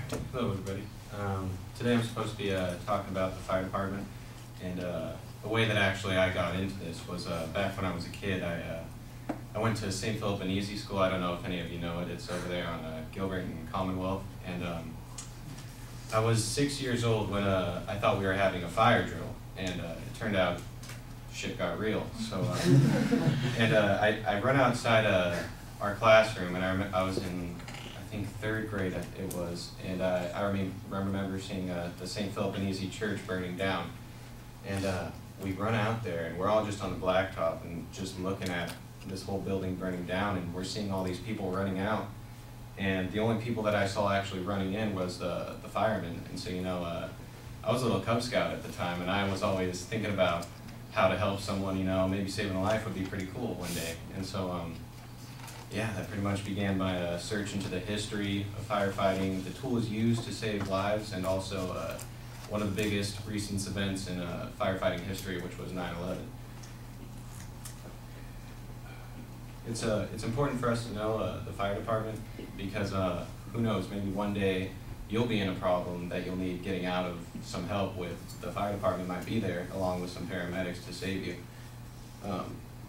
Hello, everybody. Today I'm supposed to be talking about the fire department, and the way that actually I got into this was back when I was a kid. I went to St. Philip and Easy School. I don't know if any of you know it. It's over there on Gilbert and Commonwealth. And I was 6 years old when I thought we were having a fire drill, and it turned out shit got real. So, and I run outside our classroom, and I was in, I think, third grade it was, and I remember seeing the St. Philip and Easy Church burning down, and we run out there, and we're all just on the blacktop and just looking at this whole building burning down, and we're seeing all these people running out, and the only people that I saw actually running in was the firemen. And so, you know, I was a little Cub Scout at the time, and I was always thinking about how to help someone, you know, maybe saving a life would be pretty cool one day. And so, yeah, that pretty much began my search into the history of firefighting, the tools used to save lives, and also one of the biggest recent events in firefighting history, which was 9/11. It's important for us to know the fire department, because who knows, maybe one day you'll be in a problem that you'll need getting out of some help with. The fire department might be there along with some paramedics to save you.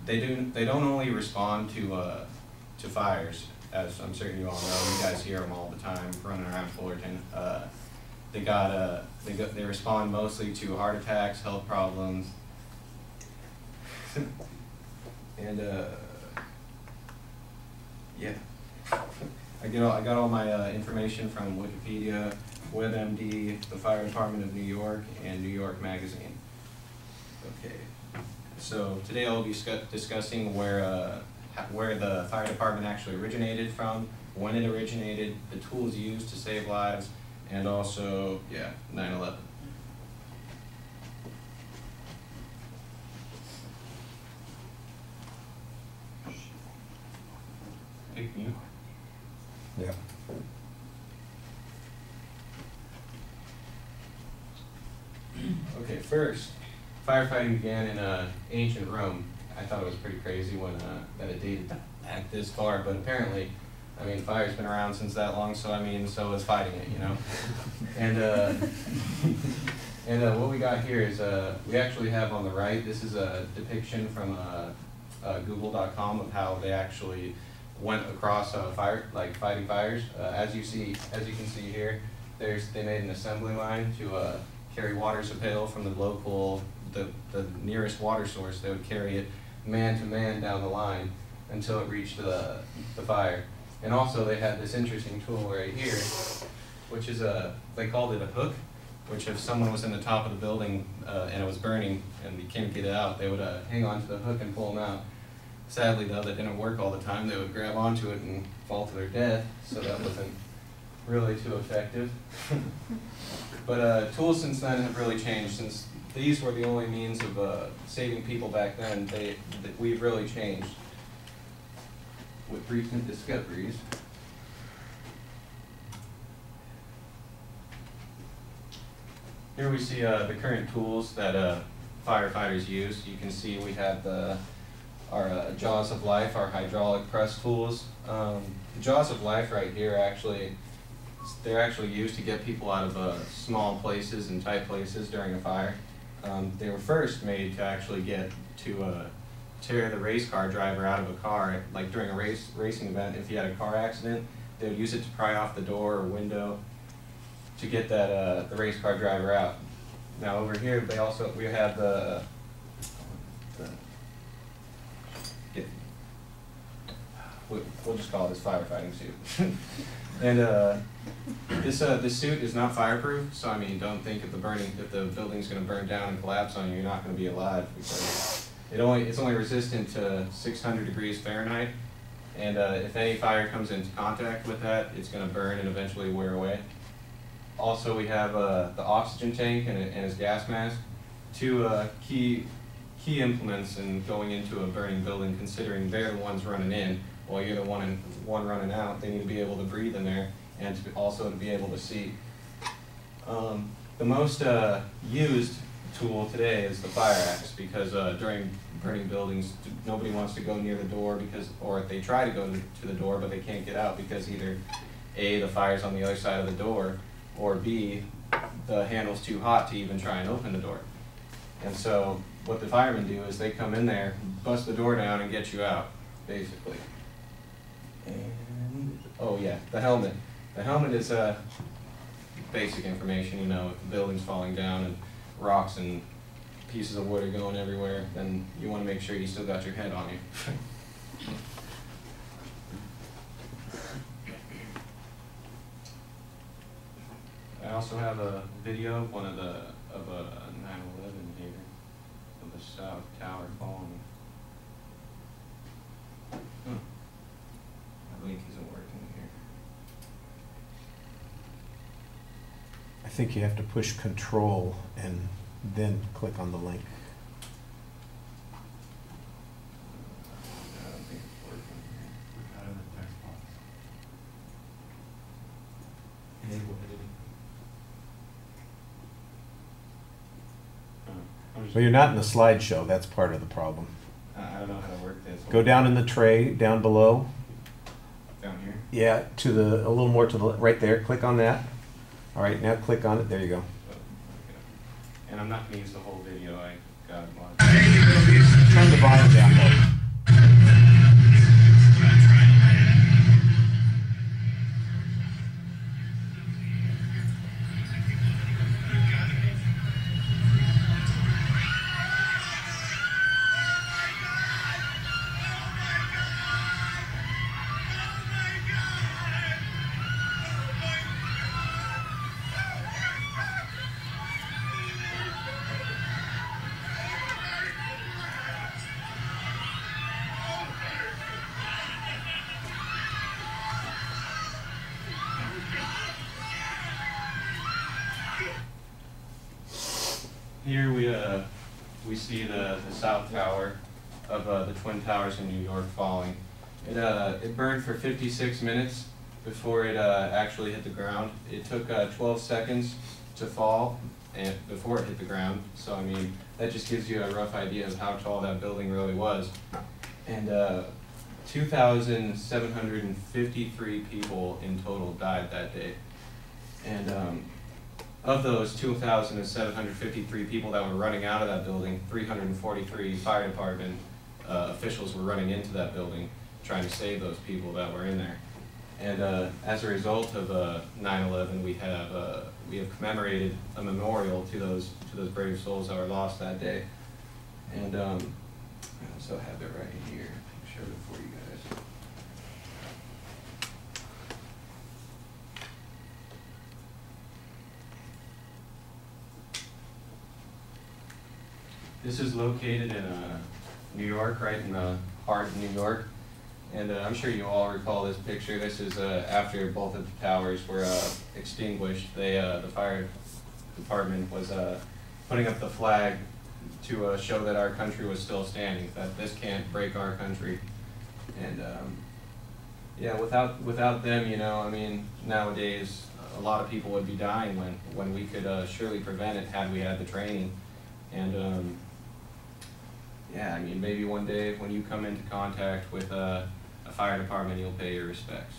They don't only respond to fires, as I'm certain you all know. You guys hear them all the time running around Fullerton. They respond mostly to heart attacks, health problems, and yeah. I got all my information from Wikipedia, WebMD, the Fire Department of New York, and New York Magazine. Okay, so today I'll be discussing where the fire department actually originated from, when it originated, the tools used to save lives, and also, yeah, 9/11. Pick me. Yeah. Okay, first, firefighting began in ancient Rome. I thought it was pretty crazy when that it dated back this far, but apparently, I mean, fire's been around since that long, so I mean, so is fighting it, you know? And what we got here is, we actually have on the right, this is a depiction from Google.com of how they actually went across fighting fires. As you can see here, they made an assembly line to carry water uphill from the nearest water source. They would carry it man to man down the line until it reached the fire. And also they had this interesting tool right here, which is they called it a hook, which if someone was in the top of the building and it was burning and they can't get it out, they would hang on to the hook and pull them out. Sadly, though, that didn't work all the time. They would grab onto it and fall to their death, so that wasn't really too effective. But tools since then have really changed. Since these were the only means of saving people back then, we've really changed with recent discoveries. Here we see the current tools that firefighters use. You can see we have our Jaws of Life, our hydraulic press tools. The Jaws of Life right here they're actually used to get people out of small places and tight places during a fire. They were first made to actually get to tear the race car driver out of a car, like during a racing event. If he had a car accident, they would use it to pry off the door or window to get the race car driver out. Now over here, we have we'll just call this firefighting suit. And this suit is not fireproof, so I mean, don't think if the building's going to burn down and collapse on you, you're not going to be alive, because it's only resistant to 600 degrees Fahrenheit, and if any fire comes into contact with that, it's going to burn and eventually wear away. Also, we have the oxygen tank and his gas mask, two key implements in going into a burning building, considering they're the ones running in while you're the one running out. They need to be able to breathe in there, and also to be able to see. The most used tool today is the fire axe, because during burning buildings, nobody wants to go near the door, or if they try to go to the door but they can't get out, because either A, the fire's on the other side of the door, or B, the handle's too hot to even try and open the door. And so what the firemen do is they come in there, bust the door down, and get you out, basically. And, oh yeah, the helmet. The helmet is basic information, you know, if the building's falling down and rocks and pieces of wood are going everywhere, then you want to make sure you still got your head on you. I also have a video of a 9/11 here, of the South Tower falling. My link isn't working here. I think you have to push Control and then click on the link. I don't think it's working here. Out of the text box. Enable editing. Well, you're not in the slideshow. That's part of the problem. I don't know how to work this. Go down in the tray, down below. Down here? Yeah, to the, a little more to the, right there. Click on that. All right, now click on it. There you go. Oh, okay. And I'm not going to use the whole video. I got it blocked. Turn the volume down though. Here we see the South Tower of the Twin Towers in New York falling. It burned for 56 minutes before it actually hit the ground. It took 12 seconds to fall and before it hit the ground. So I mean, that just gives you a rough idea of how tall that building really was. And 2,753 people in total died that day. And of those 2,753 people that were running out of that building, 343 fire department officials were running into that building trying to save those people that were in there. And as a result of 9/11, we have commemorated a memorial to those brave souls that were lost that day. And I also have it right here. I'll show it for you guys. This is located in New York, right in the heart of New York. And I'm sure you all recall this picture. This is after both of the towers were extinguished. The fire department was putting up the flag to show that our country was still standing, that this can't break our country. And yeah, without them, you know, I mean, nowadays a lot of people would be dying when we could surely prevent it had we had the training. And yeah, I mean, maybe one day when you come into contact with a fire department, you'll pay your respects.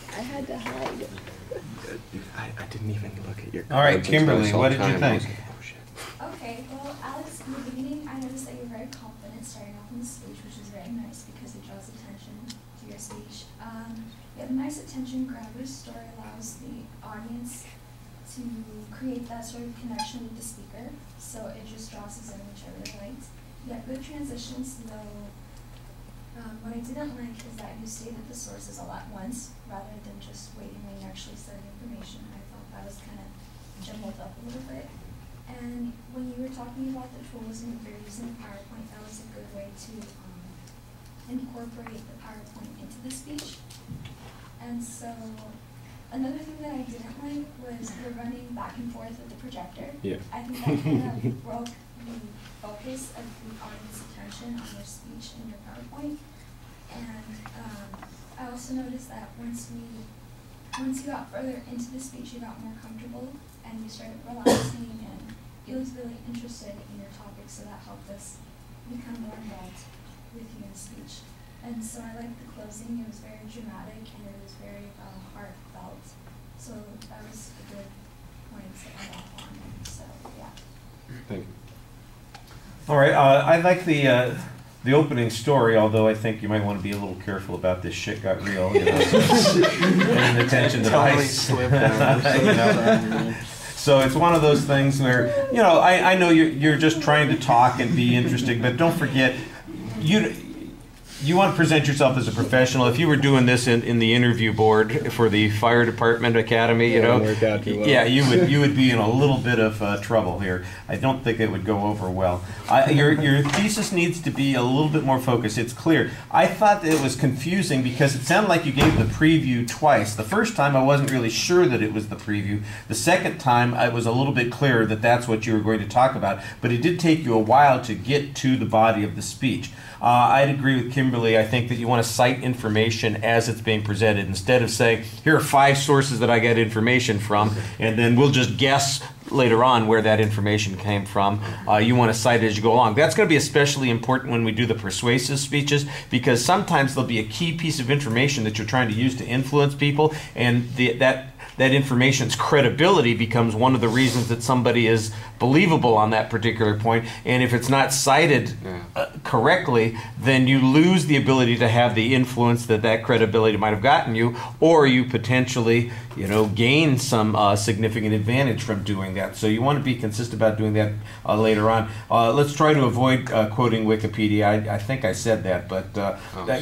I had to hide. I didn't even look at your All right, cards. Kimberly, It's been what some did you time. I was think? like, oh, shit. Okay, well, Alex, in the beginning, I noticed that you're very confident starting off in the speech, which is very nice because it draws attention to your speech. You have a nice attention grabber. Story allows the audience to create that sort of connection with the speaker, so it just draws us in, which I really liked. You have good transitions, though. What I didn't like is that you stated the sources all at once, rather than just waiting when you actually said the information. I thought that was kind of jumbled up a little bit. And when you were talking about the tools and if you're using PowerPoint, that was a good way to incorporate the PowerPoint into the speech. And so Another thing that I didn't like was the running back and forth with the projector. Yeah. I think that kind of broke the focus of the audience attention on your speech and your PowerPoint. And I also noticed that once you got further into the speech, you got more comfortable and you started relaxing, and you looked really interested in your topic, so that helped us become more involved with you in the speech. And so I liked the closing. It was very dramatic and it was very heartfelt. So that was a good point to end off on. So yeah. Thank you. All right, I like the opening story, although I think you might want to be a little careful about this shit got real. You know, paying attention to Totally ice. slipped down. You know? So it's one of those things where, you know, I know you're just trying to talk and be interesting, but don't forget, you want to present yourself as a professional. If you were doing this in the interview board for the Fire Department Academy, you know, yeah, you would be in a little bit of trouble here. I don't think it would go over well. Your thesis needs to be a little bit more focused. It's clear. I thought that it was confusing because it sounded like you gave the preview twice. The first time I wasn't really sure that it was the preview. The second time I was a little bit clearer that that's what you were going to talk about. But it did take you a while to get to the body of the speech. I'd agree with Kimberly. I think that you want to cite information as it's being presented instead of saying, here are 5 sources that I get information from, and then we'll just guess later on where that information came from. You want to cite it as you go along. That's going to be especially important when we do the persuasive speeches, because sometimes there'll be a key piece of information that you're trying to use to influence people, and that information's credibility becomes one of the reasons that somebody is believable on that particular point. And if it's not cited correctly, then you lose the ability to have the influence that credibility might have gotten you, or you potentially, you know, gain some significant advantage from doing that. So you want to be consistent about doing that later on. Let's try to avoid quoting Wikipedia. I think I said that, but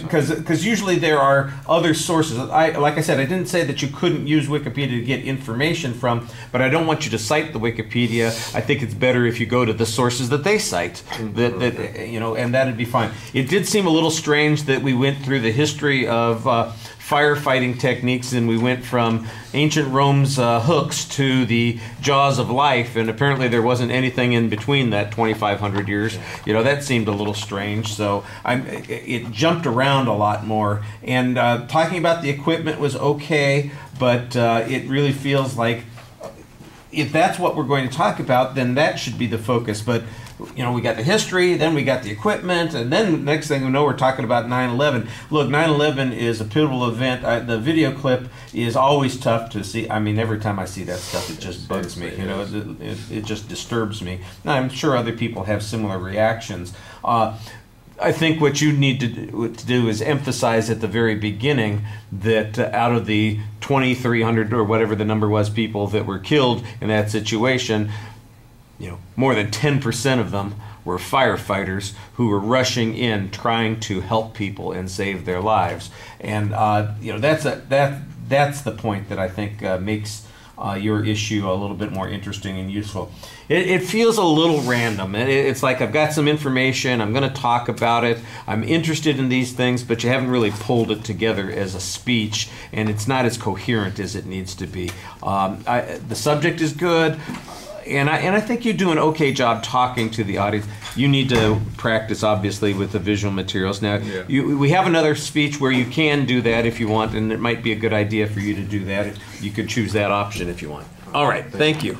because usually there are other sources. Like I said, I didn't say that you couldn't use Wikipedia to get information from, but I don't want you to cite the Wikipedia. I think it's better if you go to the sources that they cite, that you know, and that'd be fine. It did seem a little strange that we went through the history of firefighting techniques, and we went from ancient Rome's hooks to the jaws of life, and apparently there wasn't anything in between that 2,500 years. You know, that seemed a little strange, so it jumped around a lot more. And talking about the equipment was okay, but it really feels like if that's what we're going to talk about, then that should be the focus. But you know, we got the history, then we got the equipment, and then the next thing we know, we're talking about 9/11. Look, 9/11 is a pivotal event. The video clip is always tough to see. I mean, every time I see that stuff, it just bugs me. You know, it just disturbs me. Now, I'm sure other people have similar reactions. I think what you need to do is emphasize at the very beginning that out of the 2,300 or whatever the number was people that were killed in that situation, you know, more than 10% of them were firefighters who were rushing in trying to help people and save their lives. And you know, that's the point that I think makes your issue a little bit more interesting and useful. It feels a little random. It's like I've got some information, I'm going to talk about it, I'm interested in these things, but you haven't really pulled it together as a speech, and it's not as coherent as it needs to be. The subject is good, and I think you do an okay job talking to the audience. You need to practice, obviously, with the visual materials. Now, we have another speech where you can do that if you want, and it might be a good idea for you to do that. You could choose that option if you want. All right, thank you.